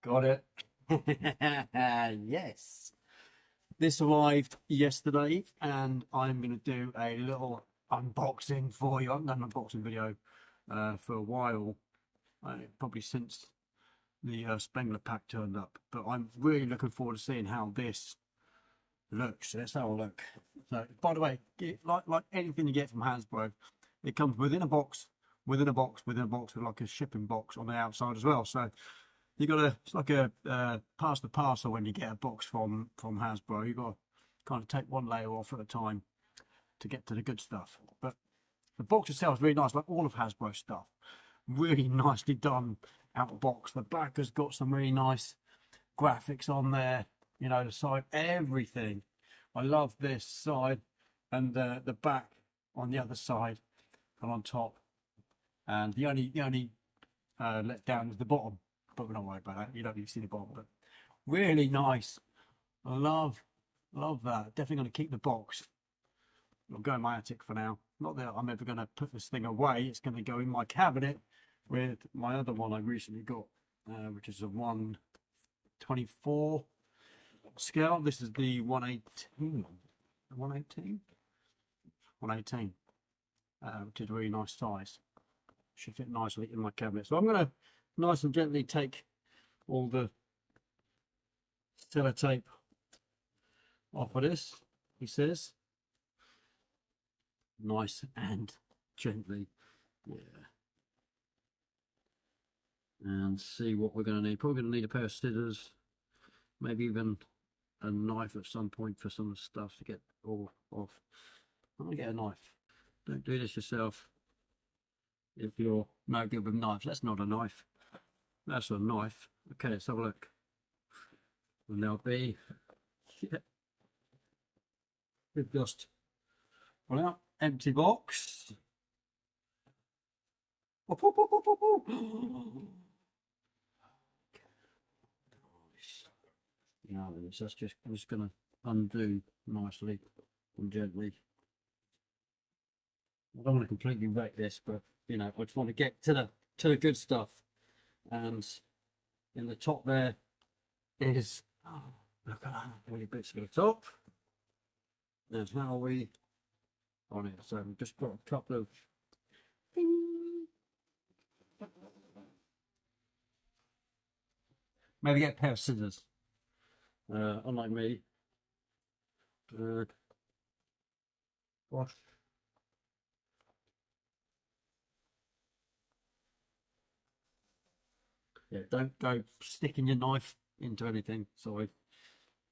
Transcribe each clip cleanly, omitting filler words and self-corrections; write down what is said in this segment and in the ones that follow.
Got it. Yes. This arrived yesterday and I'm going to do a little unboxing for you. I haven't done an unboxing video for a while, probably since the Spengler pack turned up. But I'm really looking forward to seeing how this looks. Let's have a look. So, by the way, like anything you get from Hasbro, it comes within a box, within a box, within a box, with like a shipping box on the outside as well. So you got to, it's like a pass the parcel when you get a box from Hasbro. You got to kind of take one layer off at a time to get to the good stuff. But the box itself is really nice, like all of Hasbro stuff. Really nicely done out of box. The back has got some really nice graphics on there. You know, the side, everything. I love this side and the back on the other side and on top. And the only let down is the bottom, but we're not worried about that. You don't need to see the bottom, but really nice. I love that. Definitely going to keep the box. I'll go in my attic for now. Not that I'm ever going to put this thing away. It's going to go in my cabinet with my other one I recently got, which is a 124 scale. This is the 118, which is a really nice size. Should fit nicely in my cabinet. So I'm going to nice and gently take all the sellotape off of this, he says. Nice and gently, yeah. And see what we're going to need. Probably going to need a pair of scissors, maybe even a knife at some point for some of the stuff to get all off. I'm going to get a knife. Don't do this yourself if you're no good with knives. That's not a knife. That's a knife. Okay, let's have a look. And there'll be, yeah, we've just pull out empty box. Oh, oh, oh, oh, oh, oh. Now then, so that's just going to undo nicely and gently. I don't want to completely wreck this, but you know, I just want to get to the good stuff. And in the top there is, oh, look at that, really bits of the top. There's how we on it. So I've just got a couple of maybe get a pair of scissors. Unlike me. Gosh. Yeah, don't go sticking your knife into anything. Sorry,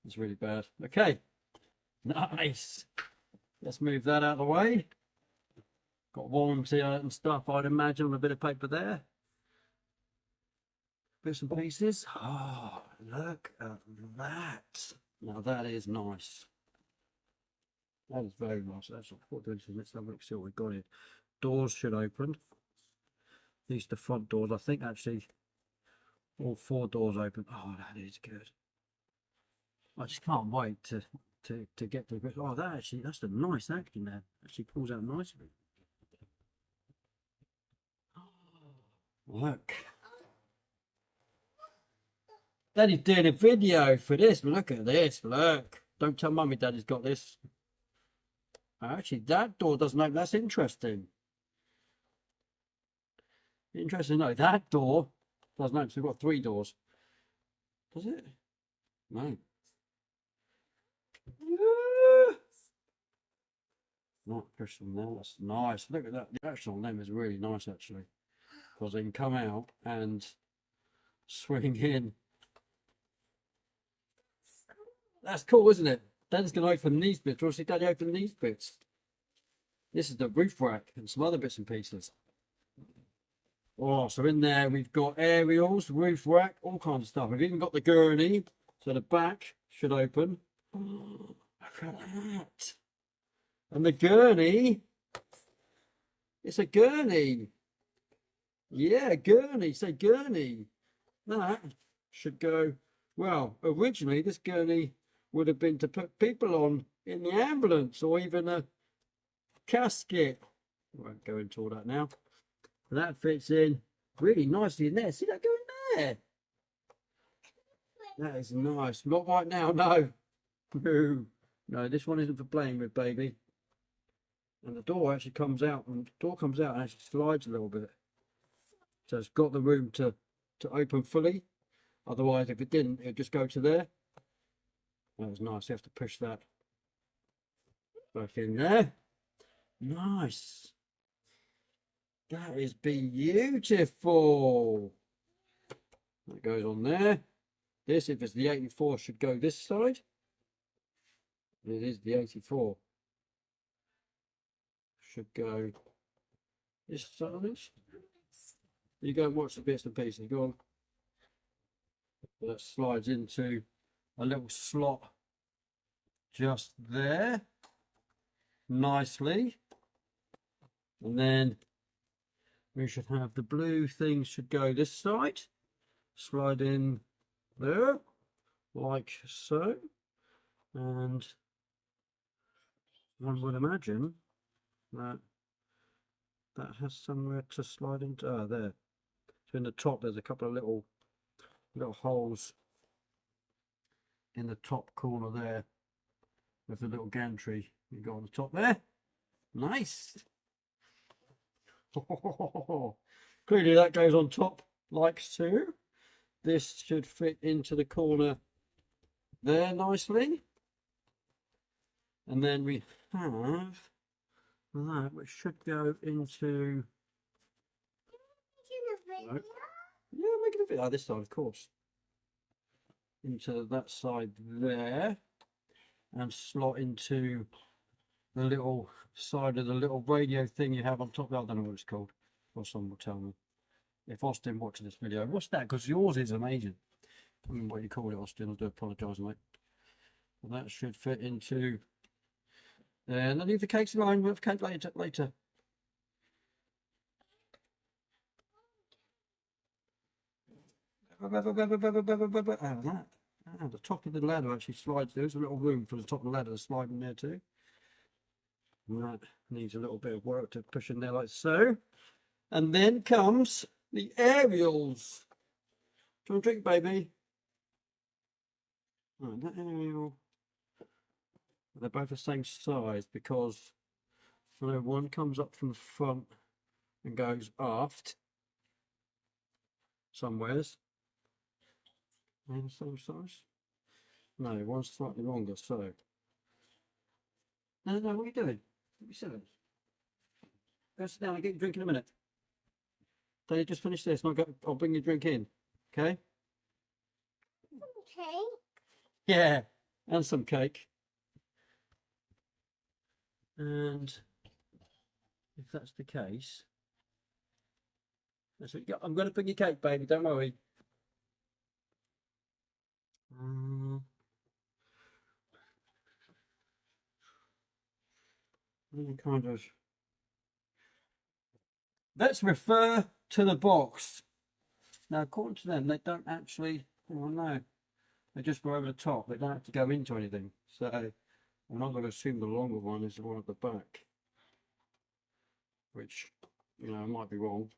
it's really bad. Okay, nice. Let's move that out of the way. Got warranty and stuff, I'd imagine, with a bit of paper there. Bits and pieces. Oh, look at that. Now that is nice. That is very nice. That's what let's have a look, see what we've got here. Doors should open. These are the front doors. I think actually all 4 doors open. Oh, that is good. I just can't wait to get to the. Oh, that's a nice action there. Actually pulls out nicely. Look. Daddy's doing a video for this. Look at this. Look. Don't tell Mummy Daddy's got this. Actually, that door doesn't open. That's interesting. Interesting. No, that door doesn't open. So we've got 3 doors. Does it? No. Not crystal there. That's nice. Look at that. The action on them is really nice actually, because they can come out and swing in. That's cool, isn't it? Dad's going to open these bits. We'll see Daddy open these bits. This is the roof rack and some other bits and pieces. Oh, so in there we've got aerials, roof rack, all kinds of stuff. We've even got the gurney, so the back should open. Oh, look at that. And the gurney, it's a gurney. Yeah, gurney, say gurney. That should go, well, originally this gurney would have been to put people on in the ambulance or even a casket. I won't go into all that now. That fits in really nicely in there. See that going there? That is nice. Not right now, no. No. No, this one isn't for playing with, baby. And the door actually comes out, and the door comes out and actually slides a little bit. So it's got the room to open fully. Otherwise, if it didn't, it would just go to there. That was nice. You have to push that back in there. Nice. That is beautiful. That goes on there. This, if it's the 84, should go this side. It is the 84. Should go this side. You go and watch the bits and pieces. Go on. That slides into a little slot just there. Nicely. And then we should have the blue things should go this side. Slide in there, like so. And one would imagine that that has somewhere to slide into. Ah, there. So in the top there's a couple of little holes in the top corner there with the little gantry you got on the top there. Nice. Clearly that goes on top like so. This should fit into the corner there nicely. And then we have that which should go into... No. Yeah, making a video. Oh, this side, of course. Into that side there. And slot into the little side of the little radio thing you have on top. I don't know what it's called. Or someone will tell me. If Austin watches this video, what's that? Because yours is amazing. I don't know what you call it, Austin. I do apologise, mate. Well, that should fit into there. And then leave the cakes alone. We'll have cake later. The top of the ladder actually slides. There's a little room for the top of the ladder to slide in there too. And that needs a little bit of work to push in there like so. And then comes the aerials. Do you want a drink, baby? Right, that aerial. They're both the same size because I know one comes up from the front and goes aft somewheres. Are they the same size? No, one's slightly longer, so. No, what are you doing? Don't be silly. Go sit down and get your drink in a minute. Don't you just finish this and I'll bring your drink in. Okay? Okay. Yeah, and some cake. And if that's the case, that's what you got. I'm going to bring your cake, baby. Don't worry. Kind of. Let's refer to the box. Now, according to them, they don't actually. Oh no, they just go over the top. They don't have to go into anything. So I'm not going to assume the longer one is the one at the back, which, you know, I might be wrong.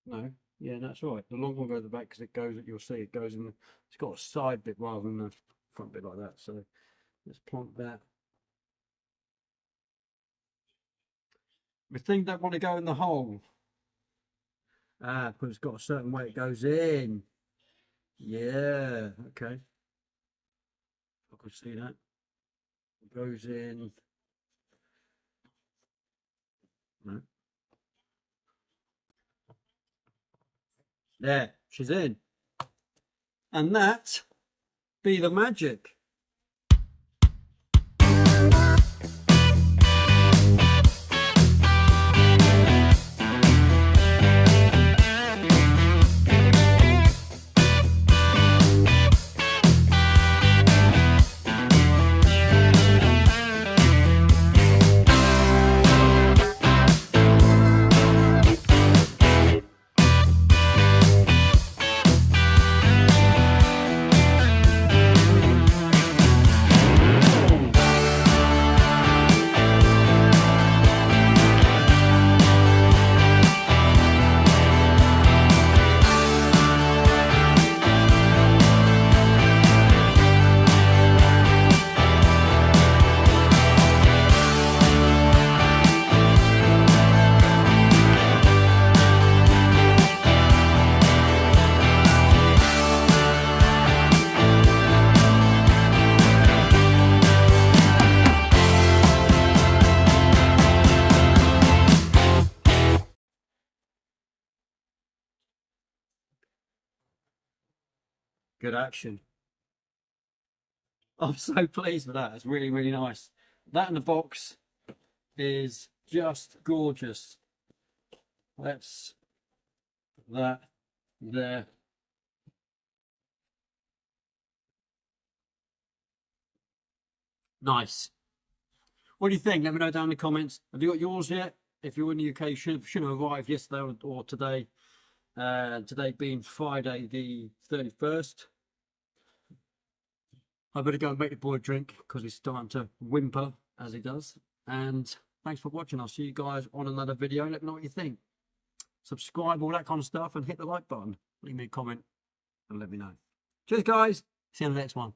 No, yeah, that's right. The long one goes at the back because it goes. You'll see it goes in. It's got a side bit rather than a front bit like that. So let's plonk that. The thing don't want to go in the hole. Ah, because it's got a certain way it goes in. Yeah, okay. I could see that. It goes in. No. There, she's in. And that be the magic. Good action. I'm so pleased with that. It's really, really nice. That in the box is just gorgeous. Let's put that there. Nice. What do you think? Let me know down in the comments. Have you got yours yet? If you're in the UK, should have arrived yesterday or today. Today being Friday the 31st. I better go and make the boy a drink because he's starting to whimper as he does. And thanks for watching. I'll see you guys on another video. Let me know what you think. Subscribe, all that kind of stuff, and hit the like button. Leave me a comment and let me know. Cheers, guys. See you on the next one.